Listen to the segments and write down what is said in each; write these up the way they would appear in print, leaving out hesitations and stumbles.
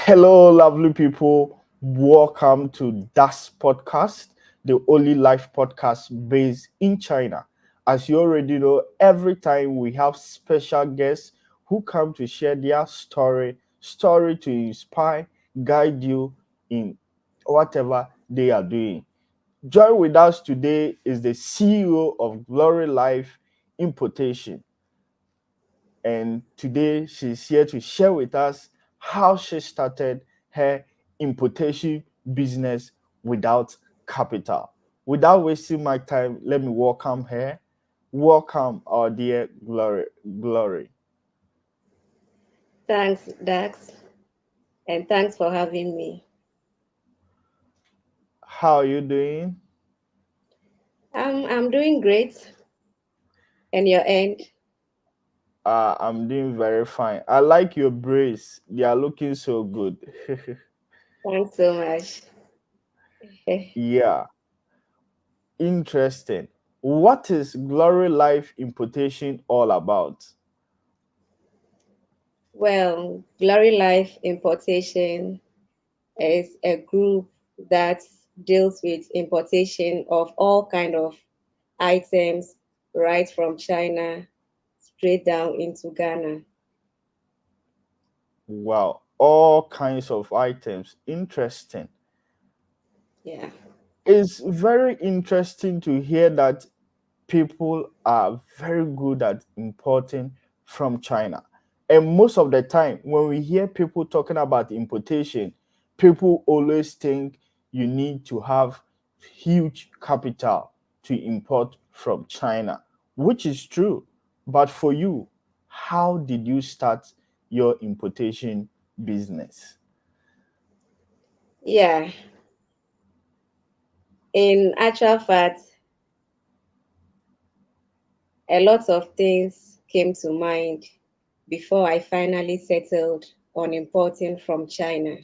Hello, lovely people. Welcome to Das Podcast, the only live podcast based in China. As you already know, every time we have special guests who come to share their story to inspire, guide you in whatever they are doing. Join with us today is the CEO of Glorylife Importation. And today she's here to share with us how she started her importation business without capital. Without wasting my time, let me welcome her. Welcome, our dear Glory. Thanks, Dax, and thanks for having me. How are you doing? I'm doing great, and your end? I'm doing very fine. I like your braids. They are looking so good. Thanks so much. Yeah, interesting. What is Glory Life Importation all about? Well, Glorylife Importation is a group that deals with importation of all kind of items, right from China straight down into Ghana. Wow, all kinds of items. Interesting. Yeah. It's very interesting to hear that people are very good at importing from China. And most of the time, when we hear people talking about importation, people always think you need to have huge capital to import from China, which is true. But for you, how did you start your importation business? Yeah. In actual fact, a lot of things came to mind before I finally settled on importing from China.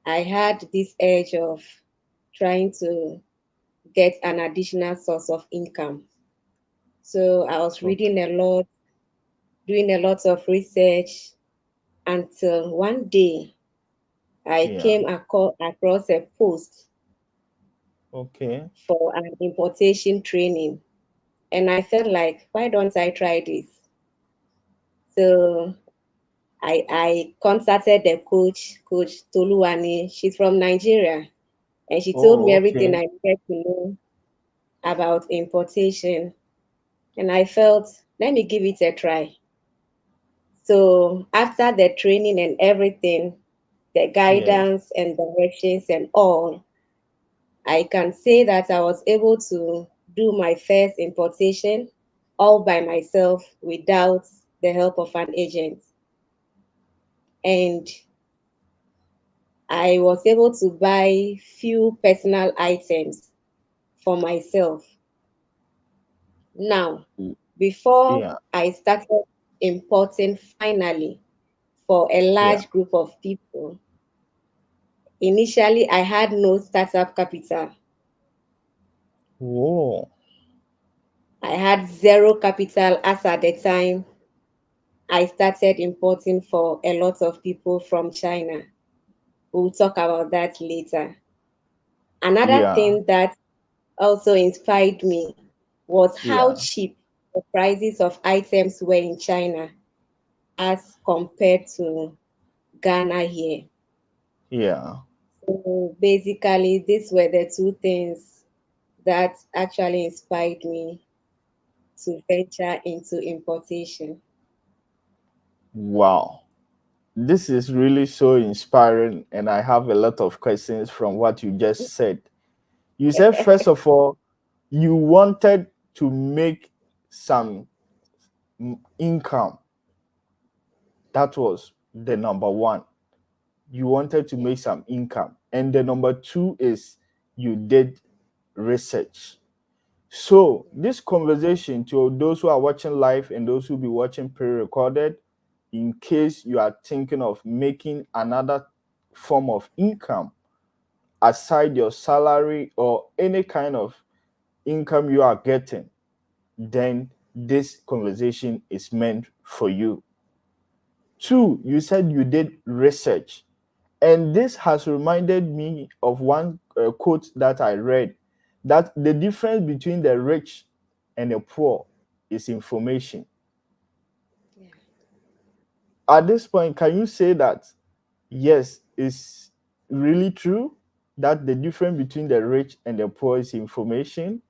I had this urge of trying to get an additional source of income. So I was Okay. reading a lot, doing a lot of research until one day I Yeah. came across a post Okay. for an importation training. And I felt like, why don't I try this? So I contacted the Coach Toluwani. She's from Nigeria. And she told Oh, me everything okay. I needed to know about importation. And I felt, let me give it a try. So after the training and everything, the Yes. guidance and directions and all, I can say that I was able to do my first importation all by myself without the help of an agent. And I was able to buy few personal items for myself. Now, before Yeah. I started importing finally for a Yeah. large group of people, initially I had no startup capital. Whoa. I had zero capital as at the time I started importing for a lot of people from China. We'll talk about that later. Another Yeah. thing that also inspired me was how Yeah. cheap the prices of items were in China as compared to Ghana here. Yeah. So basically, these were the two things that actually inspired me to venture into importation. Wow. This is really so inspiring, and I have a lot of questions from what you just said. You said, first of all, you wanted to make some income. That was the number one. You wanted to Yeah. make some income. And the number two is you did research. So, this conversation, to those who are watching live and those who will be watching pre recorded, in case you are thinking of making another form of income aside your salary or any kind of income you are getting, then this conversation is meant for you. Two, you said you did research. And this has reminded me of one quote that I read, that the difference between the rich and the poor is information. Yeah. At this point, can you say that yes, it's really true that the difference between the rich and the poor is information?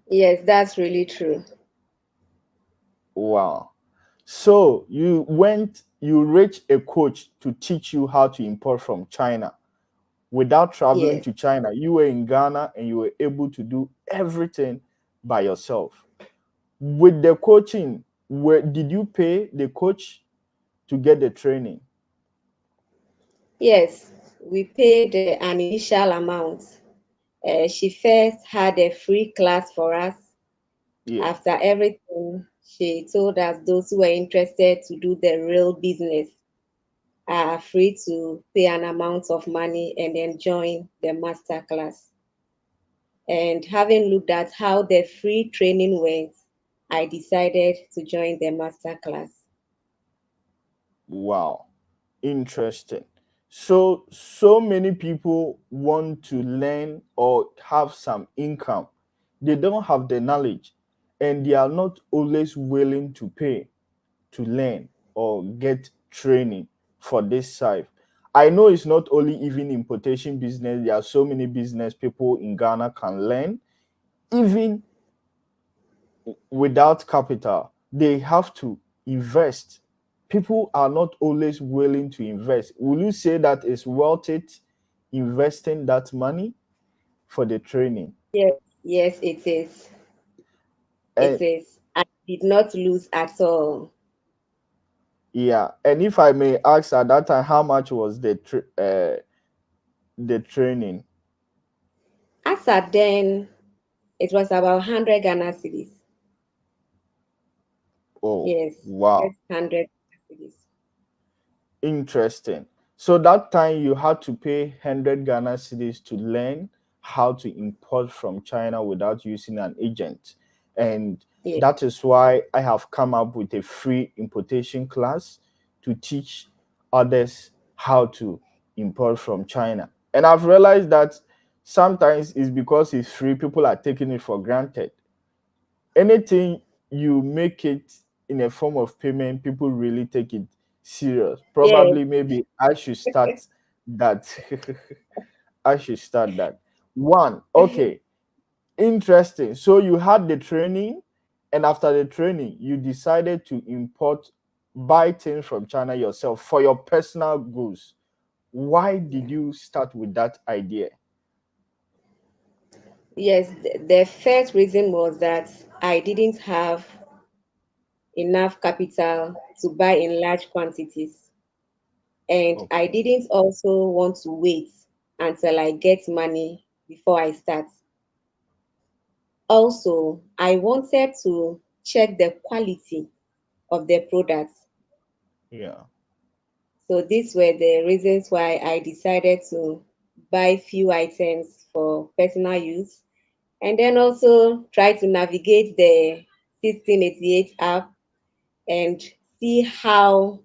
Yes, that's really true. Wow. So you reached a coach to teach you how to import from China. Without traveling Yes. to China, you were in Ghana and you were able to do everything by yourself. With the coaching, where did you pay the coach to get the training? Yes, we paid an initial amount. She first had a free class for us. Yeah. After everything, she told us those who were interested to do the real business are free to pay an amount of money and then join the master class. And having looked at how the free training went, I decided to join the master class. Wow. Interesting. So many people want to learn or have some income. They don't have the knowledge and they are not always willing to pay to learn or get training for this side. I know it's not only even importation business. There are so many business people in Ghana can learn. Even without capital, they have to invest. People are not always willing to invest. Will you say that it's worth it investing that money for the training? Yes, yes, it is. It And is. I did not lose at all. yeah, and if I may ask at that time, how much was the training? As at then, it was about 100 Ghana cedis. Oh, Yes, wow. 100 cedis. Interesting. So that time you had to pay 100 Ghana cedis to learn how to import from China without using an agent. And Yes, that is why I have come up with a free importation class to teach others how to import from China. And I've realized that sometimes it's because it's free, people are taking it for granted. Anything you make it in a form of payment, people really take it serious. yes, Probably, maybe I should start that. I should start that. One, okay, interesting. So you had the training, and after the training, you decided to import, buy things from China yourself for your personal goods. Why yeah. did you start with that idea? Yes. The first reason was that I didn't have enough capital to buy in large quantities. And I Okay. didn't also want to wait until I get money before I start. Also, I wanted to check the quality of the products. Yeah. So these were the reasons why I decided to buy few items for personal use and then also try to navigate the 1688 app and see how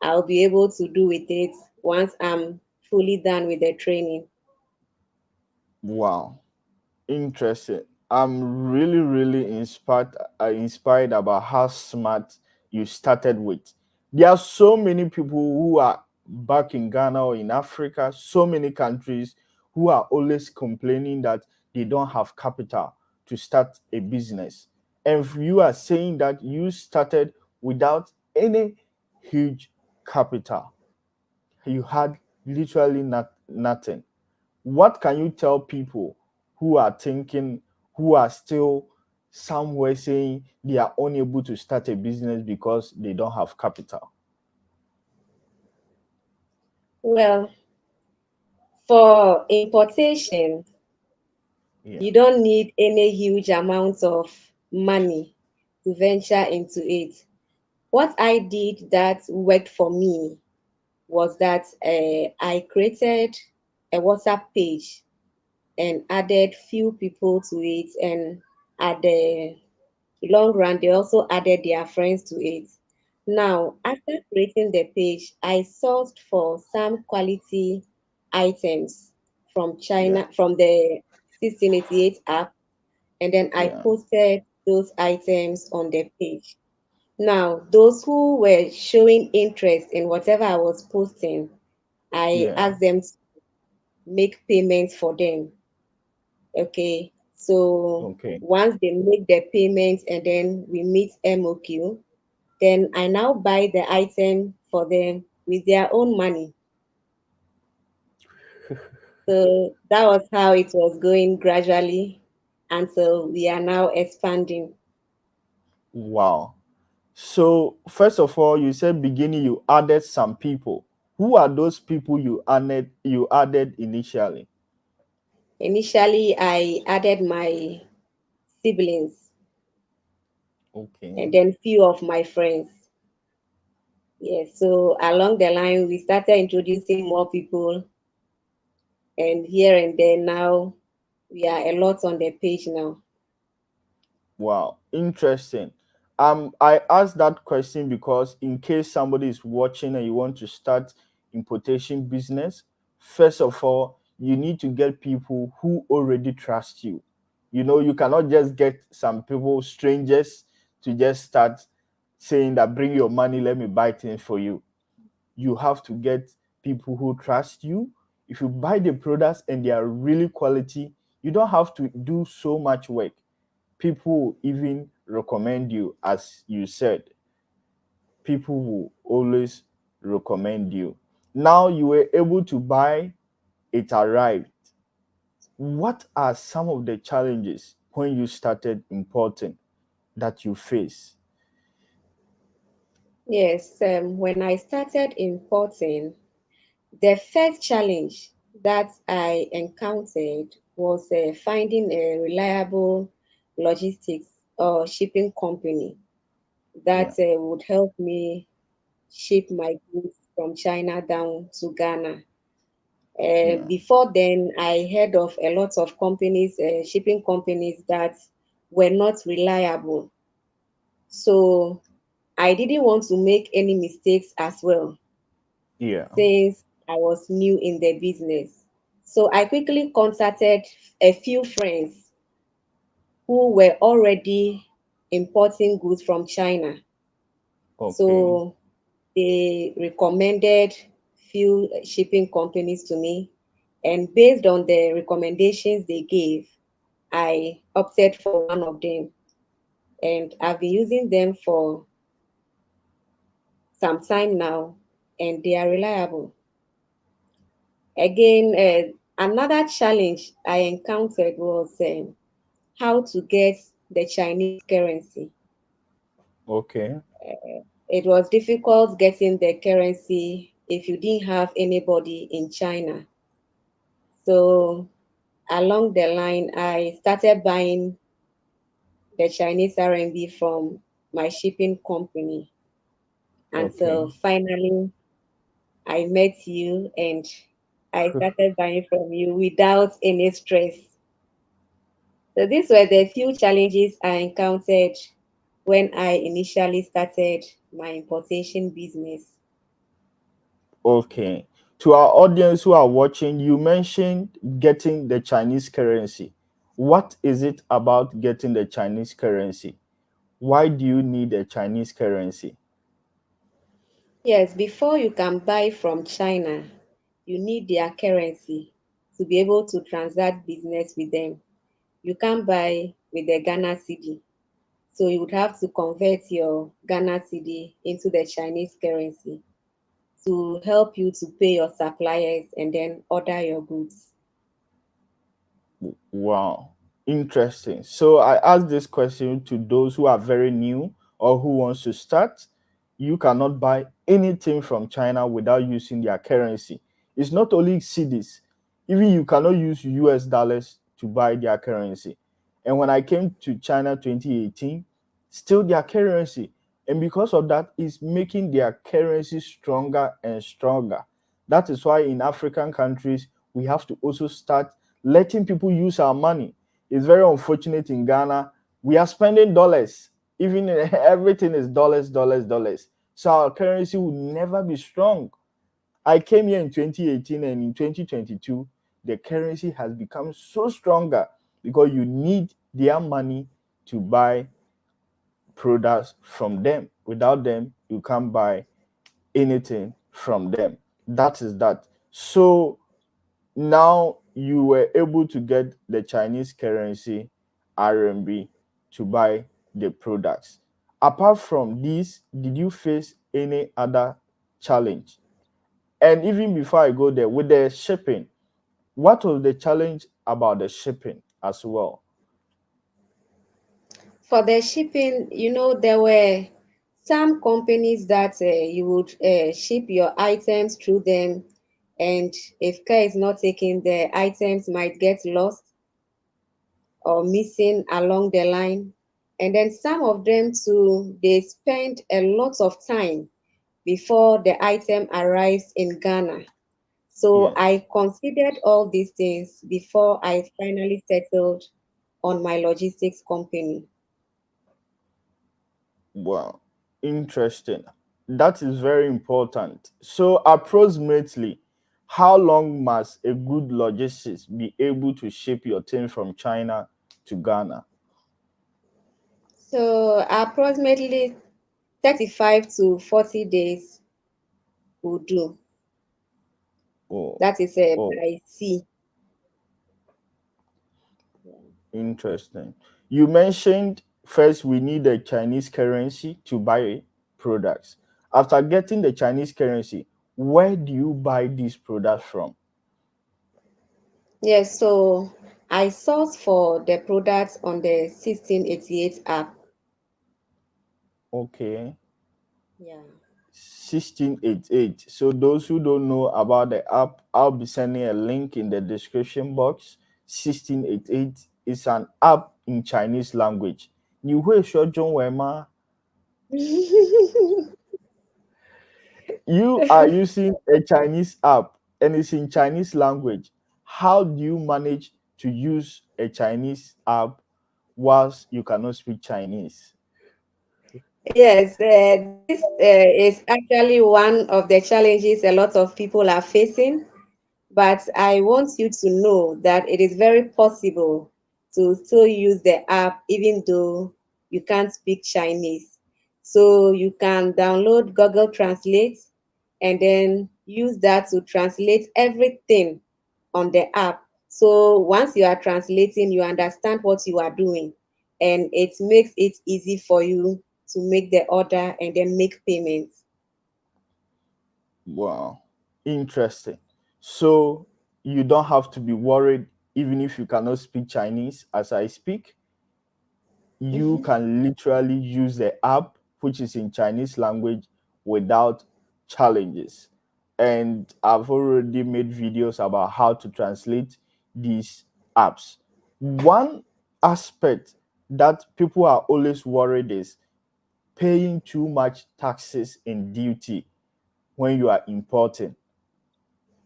I'll be able to do with it once I'm fully done with the training. Wow. Interesting. I'm really, really inspired about how smart you started with. There are so many people who are back in Ghana or in Africa, so many countries who are always complaining that they don't have capital to start a business. And you are saying that you started without any huge capital. You had literally nothing. What can you tell people who are thinking, who are still somewhere saying they are unable to start a business because they don't have capital? Well, for importation, Yeah. you don't need any huge amount of money to venture into it. What I did that worked for me was that I created a WhatsApp page and added few people to it, and at the long run, they also added their friends to it. Now, after creating the page, I sourced for some quality items from Yeah. China, from the 1688 app, and then I Yeah. posted those items on the page. Now, those who were showing interest in whatever I was posting, I Yeah. asked them to make payments for them. Okay. So Okay. once they make the payments and then we meet MOQ, then I now buy the item for them with their own money. So that was how it was going gradually until we are now expanding. Wow. So first of all, you said beginning you added some people. Who are those people you added initially? Initially, I added my siblings Okay. and then few of my friends. Yes, so along the line, we started introducing more people, and here and there now, we are a lot on the page now. Wow, interesting. I asked that question because in case somebody is watching and you want to start importation business, first of all, you need to get people who already trust you. You know, you cannot just get some people, strangers, to just start saying that bring your money, let me buy things for you. You have to get people who trust you. If you buy the products and they are really quality, you don't have to do so much work. People will even recommend you, as you said. People will always recommend you. Now you were able to buy, it arrived. What are some of the challenges when you started importing that you face? Yes, when I started importing, the first challenge that I encountered was finding a reliable logistics or shipping company that Yeah. would help me ship my goods from China down to Ghana. Yeah. Before then, I heard of a lot of companies, shipping companies that were not reliable. So I didn't want to make any mistakes as well, Yeah. since I was new in the business. So I quickly contacted a few friends who were already importing goods from China. Okay. So they recommended few shipping companies to me. And based on the recommendations they gave, I opted for one of them. And I've been using them for some time now, and they are reliable. Again, another challenge I encountered was how to get the Chinese currency. Okay. It was difficult getting the currency if you didn't have anybody in China. So along the line, I started buying the Chinese RMB from my shipping company Okay. until finally I met you and I started buying from you without any stress. So these were the few challenges I encountered when I initially started my importation business. Okay. To our audience who are watching, you mentioned getting the Chinese currency. What is it about getting the Chinese currency? Why do you need a Chinese currency? Yes, before you can buy from China, you need their currency to be able to transact business with them. You can't buy with the Ghana cedi. So you would have to convert your Ghana cedi into the Chinese currency to help you to pay your suppliers and then order your goods. Wow, interesting. So I ask this question to those who are very new or who wants to start. You cannot buy anything from China without using their currency. It's not only cedis. Even you cannot use US dollars to buy their currency. And when I came to China 2018, still their currency. And because of that, it's making their currency stronger and stronger. That is why in African countries, we have to also start letting people use our money. It's very unfortunate in Ghana. We are spending dollars. Even everything is dollars, dollars, dollars. So our currency will never be strong. I came here in 2018, and in 2022, the currency has become so stronger because you need their money to buy products from them. Without them, you can't buy anything from them. That is that. So now you were able to get the Chinese currency RMB to buy the products. Apart from this, did you face any other challenge? And even before I go there, with the shipping, what was the challenge about the shipping as well? For the shipping, there were some companies that you would ship your items through them, and if care is not taken, the items might get lost or missing along the line. And then some of them too, they spend a lot of time before the item arrives in Ghana. So Yes. I considered all these things before I finally settled on my logistics company. Wow. Interesting. That is very important. So, approximately, how long must a good logistics be able to ship your thing from China to Ghana? So approximately 35 to 40 days will do. Oh, That is oh, by sea. interesting. You mentioned first we need a Chinese currency to buy products. After getting the Chinese currency, where do you buy these products from? Yes, so I sourced for the products on the 1688 app. Okay. Yeah. 1688. So those who don't know about the app, I'll be sending a link in the description box. 1688 is an app in Chinese language. You hear John Wema, you are using a Chinese app and it's in Chinese language. How do you manage to use a Chinese app whilst you cannot speak Chinese? Yes, this is actually one of the challenges a lot of people are facing. But I want you to know that it is very possible to still use the app even though you can't speak Chinese. So you can download Google Translate and then use that to translate everything on the app. So once you are translating, you understand what you are doing, and it makes it easy for you to make the order and then make payments. Wow, interesting. So you don't have to be worried even if you cannot speak Chinese as I speak. You Mhm. can literally use the app, which is in Chinese language, without challenges. And I've already made videos about how to translate these apps. One aspect that people are always worried is paying too much taxes and duty when you are importing.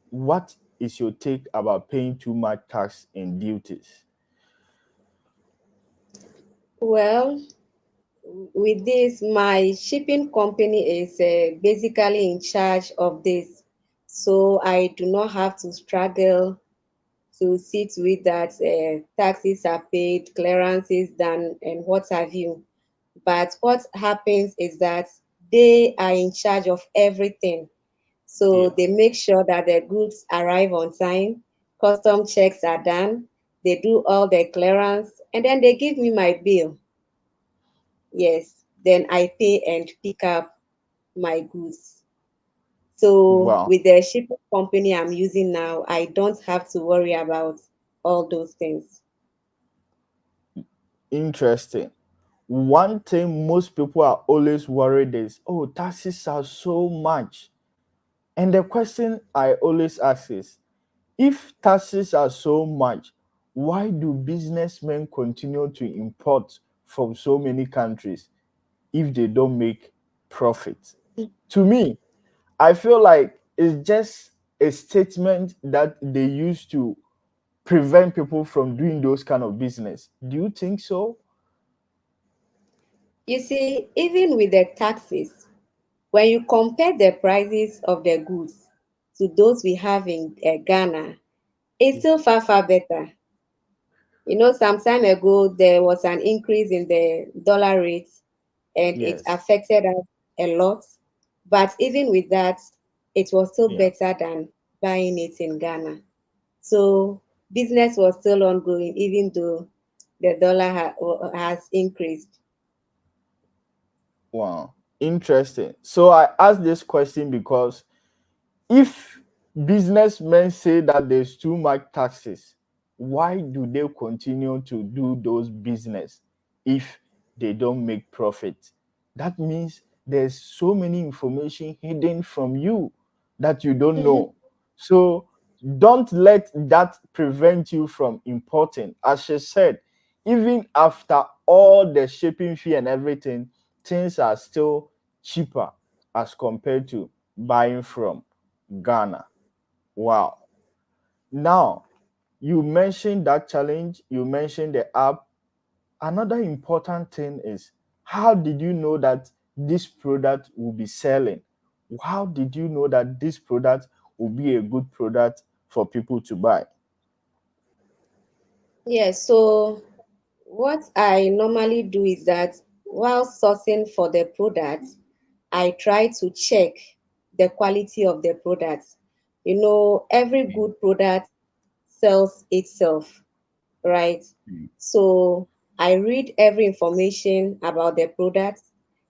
What is your take about paying too much tax and duties? Well, with this, my shipping company is basically in charge of this. So I do not have to struggle to see to it that taxes are paid, clearances done, and what have you. But what happens is that they are in charge of everything. So Yeah. they make sure that the goods arrive on time, custom checks are done, they do all the clearance, and then they give me my bill. Yes, then I pay and pick up my goods. So Wow. with the shipping company I'm using now, I don't have to worry about all those things. Interesting. One thing most people are always worried is, oh, taxes are so much. And the question I always ask is, if taxes are so much, why do businessmen continue to import from so many countries if they don't make profit? To me, I feel like it's just a statement that they use to prevent people from doing those kind of business. Do you think so? You see, even with the taxes, when you compare the prices of the goods to those we have in Ghana, it's still far, far better. Some time ago, there was an increase in the dollar rate and it Yes. affected us a lot. But even with that, it was still Yeah. better than buying it in Ghana. So business was still ongoing, even though the dollar has increased. Wow. Interesting. So I asked this question because if businessmen say that there's too much taxes, why do they continue to do those business if they don't make profit? That means there's so many information hidden from you that you don't Mhm. know. So don't let that prevent you from importing. As she said, even after all the shipping fee and everything, things are still cheaper as compared to buying from Ghana. Wow. Now, you mentioned that challenge, you mentioned the app. Another important thing is, how did you know that this product will be selling? How did you know that this product will be a good product for people to buy? Yes, so what I normally do is that while sourcing for the product, I try to check the quality of the product. Every good product sells itself, right? Mm. So I read every information about the product,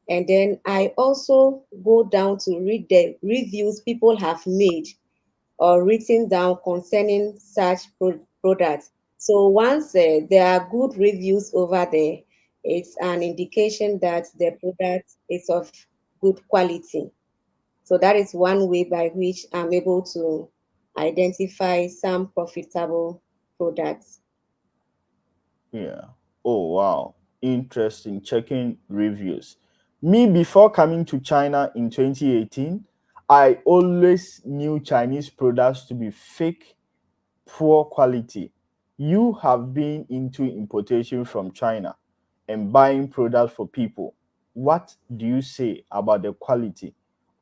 and then I also go down to read the reviews people have made or written down concerning such products. So once there are good reviews over there, it's an indication that the product is of good quality. So that is one way by which I'm able to identify some profitable products. Yeah. Oh, wow. Interesting. Checking reviews. Me, before coming to China in 2018, I always knew Chinese products to be fake, poor quality. You have been into importation from China and buying products for people. What do you say about the quality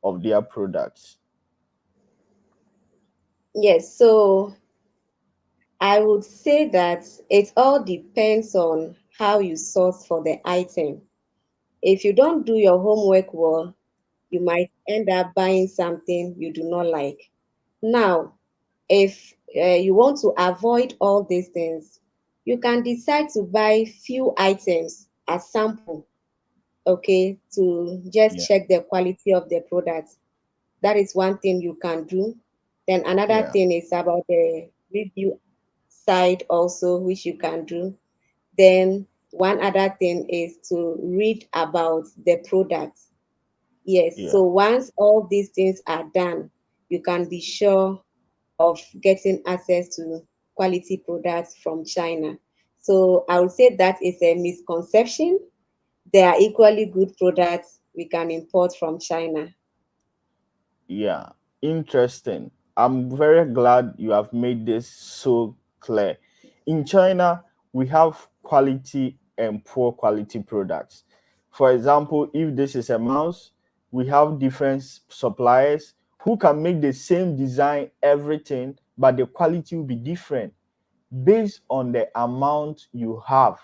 of their products? Yes, so I would say that it all depends on how you source for the item. If you don't do your homework well, you might end up buying something you do not like. Now, if you want to avoid all these things, you can decide to buy few items as sample, okay, to just Yeah. check the quality of the product. That is one thing you can do. Then another Yeah. thing is about the review side also, which you can do. Then one other thing is to read about the product. Yes, Yeah. so once all these things are done, you can be sure of getting access to quality products from China. So I would say that is a misconception. There are equally good products we can import from China. Yeah, interesting. I'm very glad you have made this so clear. In China, we have quality and poor quality products. For example, if this is a mouse, we have different suppliers who can make the same design, everything, but the quality will be different based on the amount you have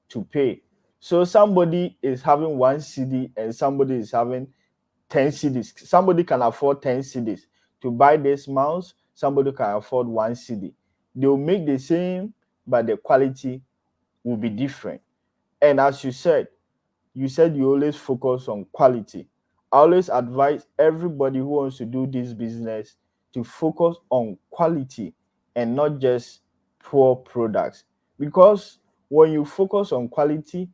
to pay. So somebody is having one CD and somebody is having 10 CDs. Somebody can afford 10 CDs to buy this mouse. Somebody can afford one CD. They'll make the same, but the quality will be different. And as you said you always focus on quality. I always advise everybody who wants to do this business to focus on quality and not just poor products. Because when you focus on quality,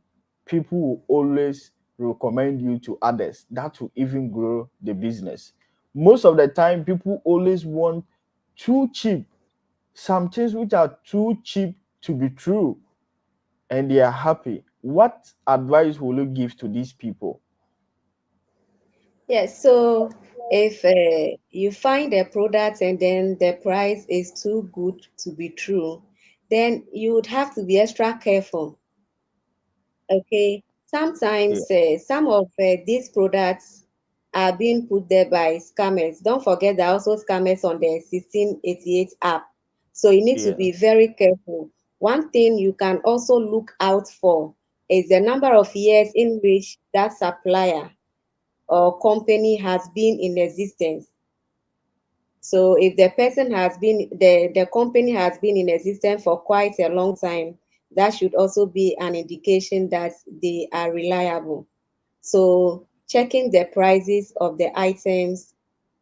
people will always recommend you to others. That will even grow the business. Most of the time, people always want too cheap, some things which are too cheap to be true, and they are happy. What advice will you give to these people? Yes, so if you find a product and then the price is too good to be true, then you would have to be extra careful. Okay, Yeah. sometimes some of these products are being put there by scammers. Don't forget there are also scammers on the 1688 app. So you need to Yeah. be very careful. One thing you can also look out for is the number of years in which that supplier or company has been in existence. So if the company has been in existence for quite a long time, that should also be an indication that they are reliable. So checking the prices of the items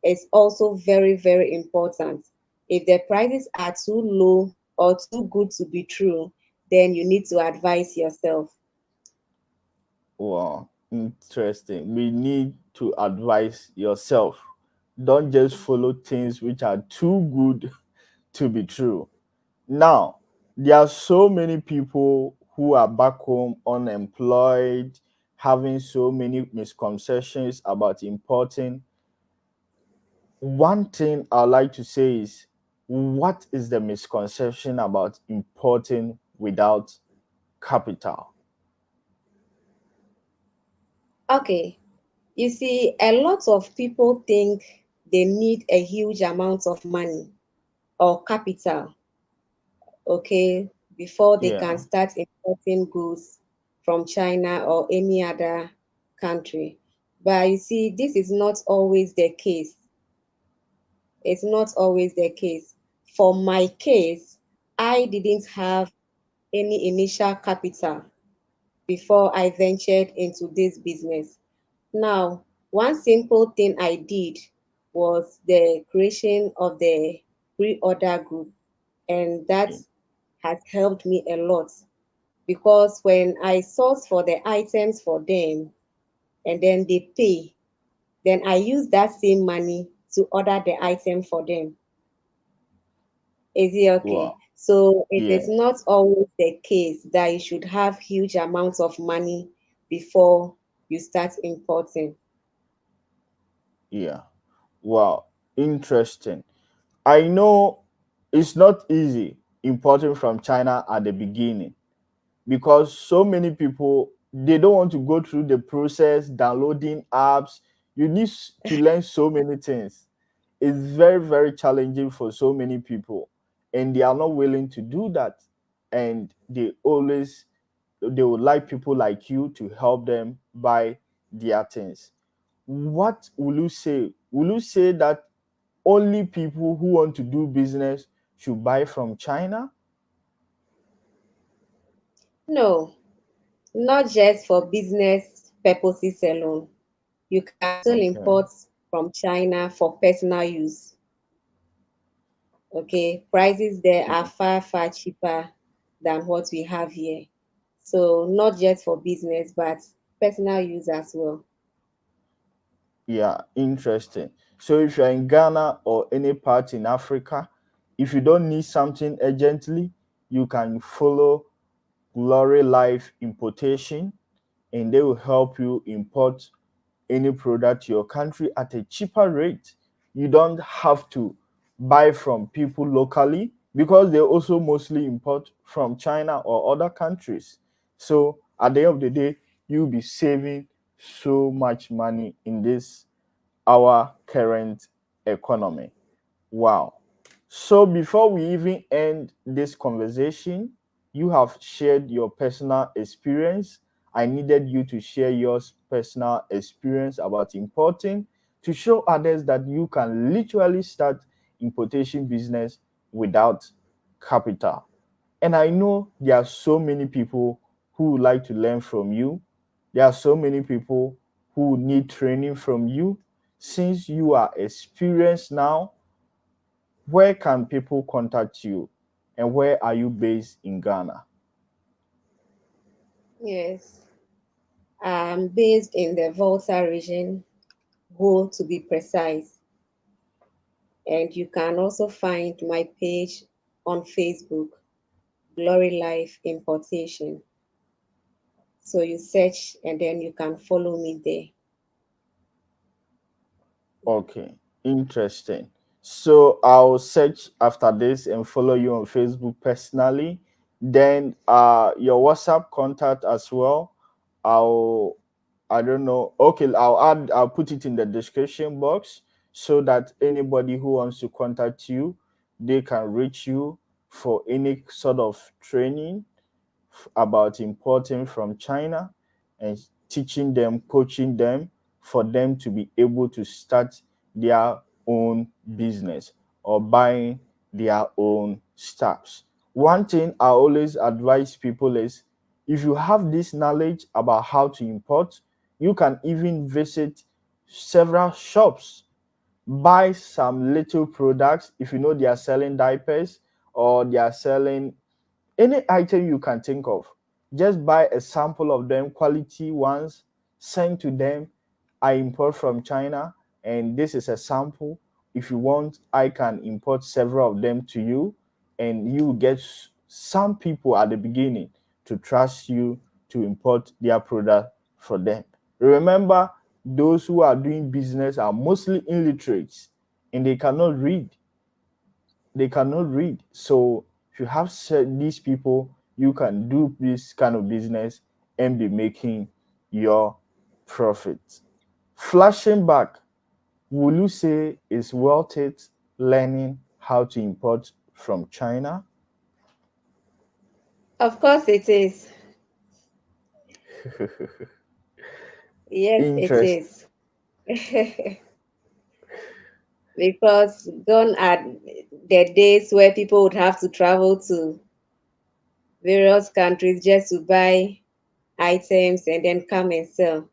is also very, very important. If the prices are too low or too good to be true, then you need to advise yourself. Wow, interesting. We need to advise yourself. Don't just follow things which are too good to be true. Now, there are so many people who are back home unemployed, having so many misconceptions about importing. One thing I like to say is, what is the misconception about importing without capital? Okay, you see, a lot of people think they need a huge amount of money or capital, okay, before they can Yeah, start importing goods from China or any other country. But you see, this is not always the case. It's not always the case. For my case, I didn't have any initial capital before I ventured into this business. Now, one simple thing I did was the creation of the pre-order group, and that yeah. has helped me a lot because when I source for the items for them and then they pay, then I use that same money to order the item for them. Is it okay? Wow. So it is Yeah, not always the case that you should have huge amounts of money before you start importing. yeah. Wow, interesting. I know it's not easy importing from China at the beginning because so many people they don't want to go through the process downloading apps. You need to learn so many things. It's very, very challenging for so many people, and they are not willing to do that. And they would like people like you to help them buy their things. What will you say? Will you say that only people who want to do business should buy from China? No, not just for business purposes alone. You can still Okay. import from China for personal use. Okay, prices there are far, far cheaper than what we have here. So, not just for business, but personal use as well. Yeah, interesting. So if you're in Ghana or any part in Africa, if you don't need something urgently, you can follow Glorylife Importation, and they will help you import any product to your country at a cheaper rate. You don't have to buy from people locally because they also mostly import from China or other countries. So at the end of the day, you'll be saving so much money in this our current economy. Wow. So before we even end this conversation, you have shared your personal experience. I needed you to share your personal experience about importing to show others that you can literally start importation business without capital. And I know there are so many people who would like to learn from you. There are so many people who need training from you. Since you are experienced now, where can people contact you and where are you based in Ghana? Yes, I'm based in the Volta region, Go to be precise. And you can also find my page on Facebook, Glory Life Importation. So you search and then you can follow me there. Okay, interesting. So I'll search after this and follow you on Facebook personally. Then your WhatsApp contact as well. I'll I don't know. Okay, I'll put it in the description box so that anybody who wants to contact you, they can reach you for any sort of training about importing from China and teaching them, coaching them for them to be able to start their own business or buying their own stuffs. One thing I always advise people is if you have this knowledge about how to import, you can even visit several shops, buy some little products. If you know they are selling diapers or they are selling any item you can think of, just buy a sample of them, quality ones, send to them. I import from China and this is a sample. If you want, I can import several of them to you, and you get some people at the beginning to trust you to import their product for them. Remember, those who are doing business are mostly illiterates and they cannot read. So if you have said these people, you can do this kind of business and be making your profit. Flashing back, will you say it's worth it learning how to import from China? Of course it is. Yes, it Interest. is. Because gone are the days where people would have to travel to various countries just to buy items and then come and sell.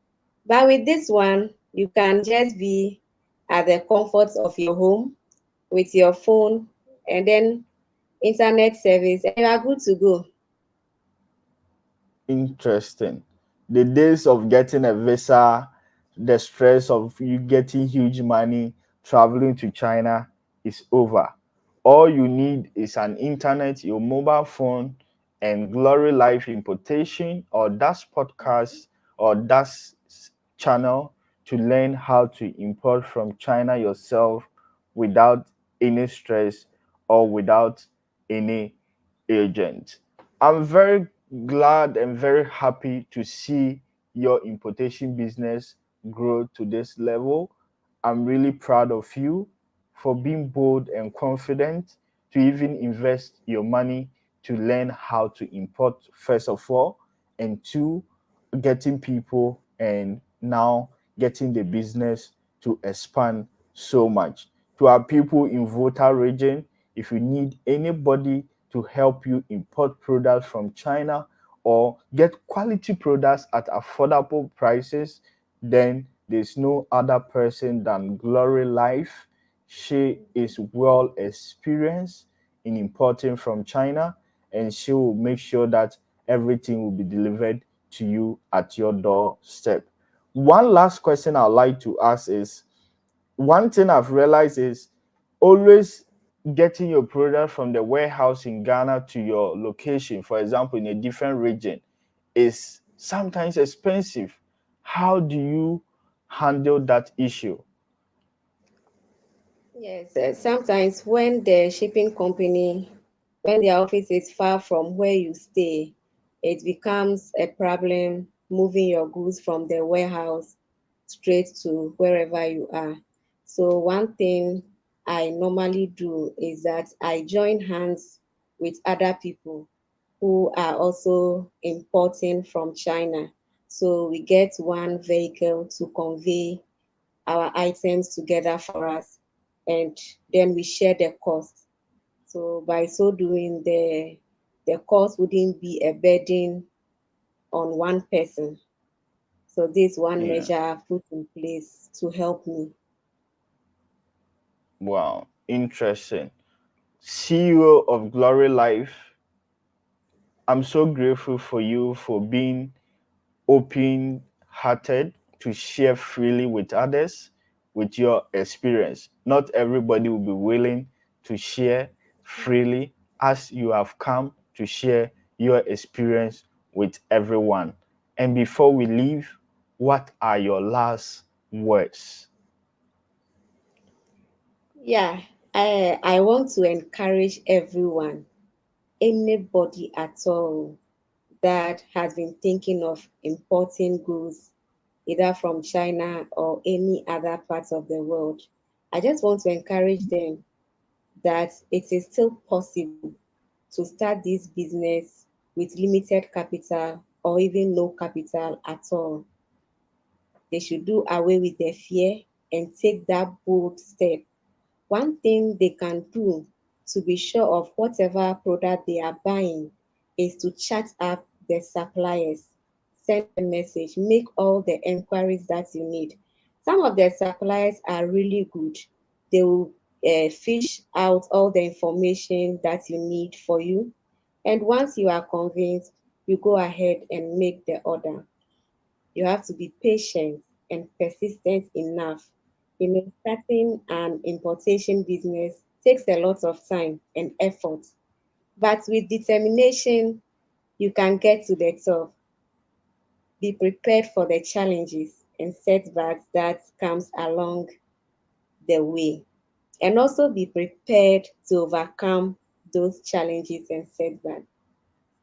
But with this one, you can just be at the comfort of your home with your phone and then internet service, and you are good to go. Interesting. The days of getting a visa, the stress of you getting huge money traveling to China is over. All you need is an internet, your mobile phone, and Glorylife Importation or DAS podcast or DAS channel to learn how to import from China yourself without any stress or without any agent. I'm very glad and very happy to see your importation business grow to this level. I'm really proud of you for being bold and confident to even invest your money to learn how to import, first of all, and two, getting people and now getting the business to expand so much. To our people in Volta region, if you need anybody to help you import products from China or get quality products at affordable prices, then there's no other person than Glory Life. She is well experienced in importing from China, and she will make sure that everything will be delivered to you at your doorstep. One last question I'd like to ask is, one thing I've realized is always getting your product from the warehouse in Ghana to your location, for example, in a different region, is sometimes expensive. How do you handle that issue? Yes, sometimes when the shipping company, when their office is far from where you stay, it becomes a problem moving your goods from the warehouse straight to wherever you are. So one thing I normally do is that I join hands with other people who are also importing from China. So we get one vehicle to convey our items together for us, and then we share the cost. So by so doing, the cost wouldn't be a burden on one person. So this one Yeah. measure I've put in place to help me. Wow. Interesting. CEO of Glory Life, I'm so grateful for you for being open hearted to share freely with others with your experience. Not everybody will be willing to share freely as you have come to share your experience with everyone. And before we leave, what are your last words? Yeah, I want to encourage everyone, anybody at all that has been thinking of importing goods either from China or any other parts of the world. I just want to encourage them that it is still possible to start this business with limited capital or even no capital at all. They should do away with their fear and take that bold step. One thing they can do to be sure of whatever product they are buying is to chat up the suppliers, send a message, make all the enquiries that you need. Some of the suppliers are really good. They will fish out all the information that you need for you. And once you are convinced, you go ahead and make the order. You have to be patient and persistent enough. Starting an importation business takes a lot of time and effort, but with determination, you can get to the top. Be prepared for the challenges and setbacks that comes along the way, and also be prepared to overcome those challenges and setbacks.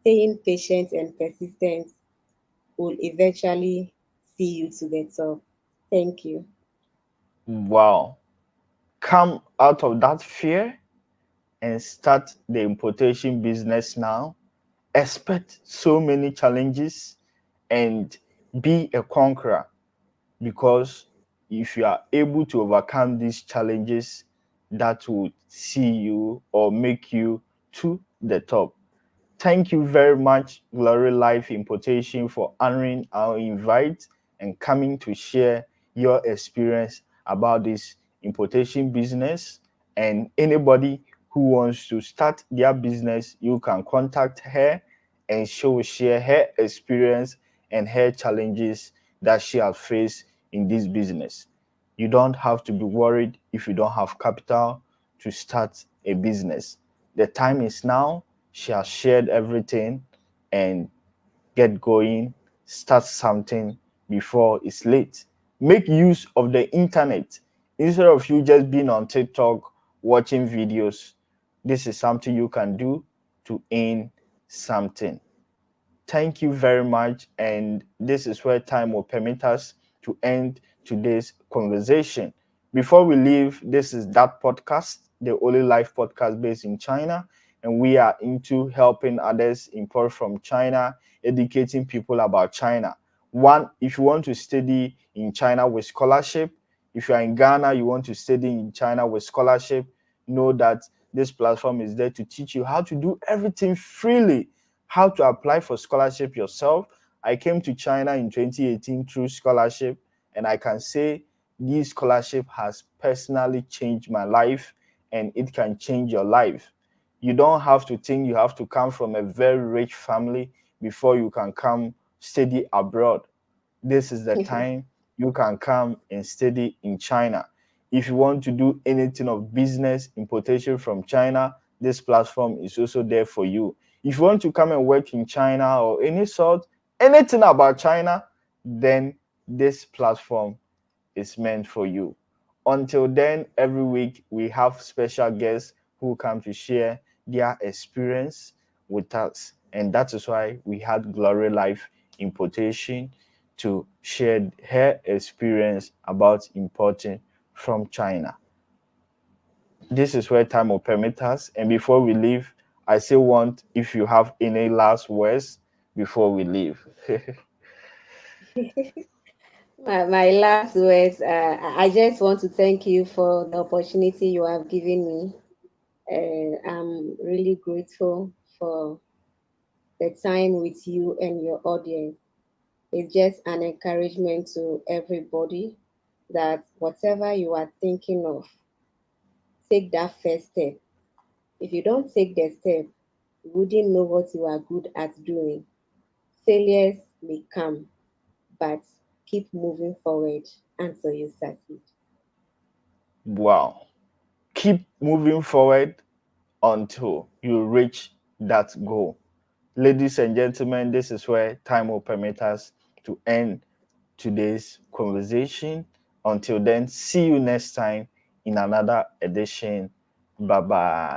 Staying patient and persistent will eventually see you to the top. Thank you. Wow. Come out of that fear and start the importation business now. Expect so many challenges and be a conqueror, because if you are able to overcome these challenges, that will see you or make you to the top. Thank you very much, Glorylife Importation, for honoring our invite and coming to share your experience about this importation business. And anybody who wants to start their business, you can contact her and she will share her experience and her challenges that she has faced in this business. You don't have to be worried if you don't have capital to start a business. The time is now. She has shared everything, and get going, start something before it's late. Make use of the internet instead of you just being on TikTok watching videos. This is something you can do to earn something. Thank you very much. And this is where time will permit us to end today's conversation. Before we leave, this is that podcast, the only life podcast based in China. And we are into helping others import from China, educating people about China. One, if you want to study in China with scholarship, if you are in Ghana, you want to study in China with scholarship, know that this platform is there to teach you how to do everything freely, how to apply for scholarship yourself. I came to China in 2018 through scholarship, and I can say this scholarship has personally changed my life, and it can change your life. You don't have to think you have to come from a very rich family before you can come study abroad. This is the time you can come and study in China. If you want to do anything of business importation from China, this platform is also there for you. If you want to come and work in China or any sort, anything about China, then this platform is meant for you. Until then, every week we have special guests who come to share their experience with us. And that is why we had Glorylife Importation to share her experience about importing from China. This is where time will permit us. And before we leave, I still want if you have any last words before we leave. My last words, I just want to thank you for the opportunity you have given me. I'm really grateful for the time with you and your audience. It's just an encouragement to everybody that whatever you are thinking of, take that first step. If you don't take the step, you wouldn't know what you are good at doing. Failures may come, but keep moving forward until you succeed. Wow. Keep moving forward until you reach that goal. Ladies and gentlemen, this is where time will permit us to end today's conversation. Until then, see you next time in another edition. Bye bye.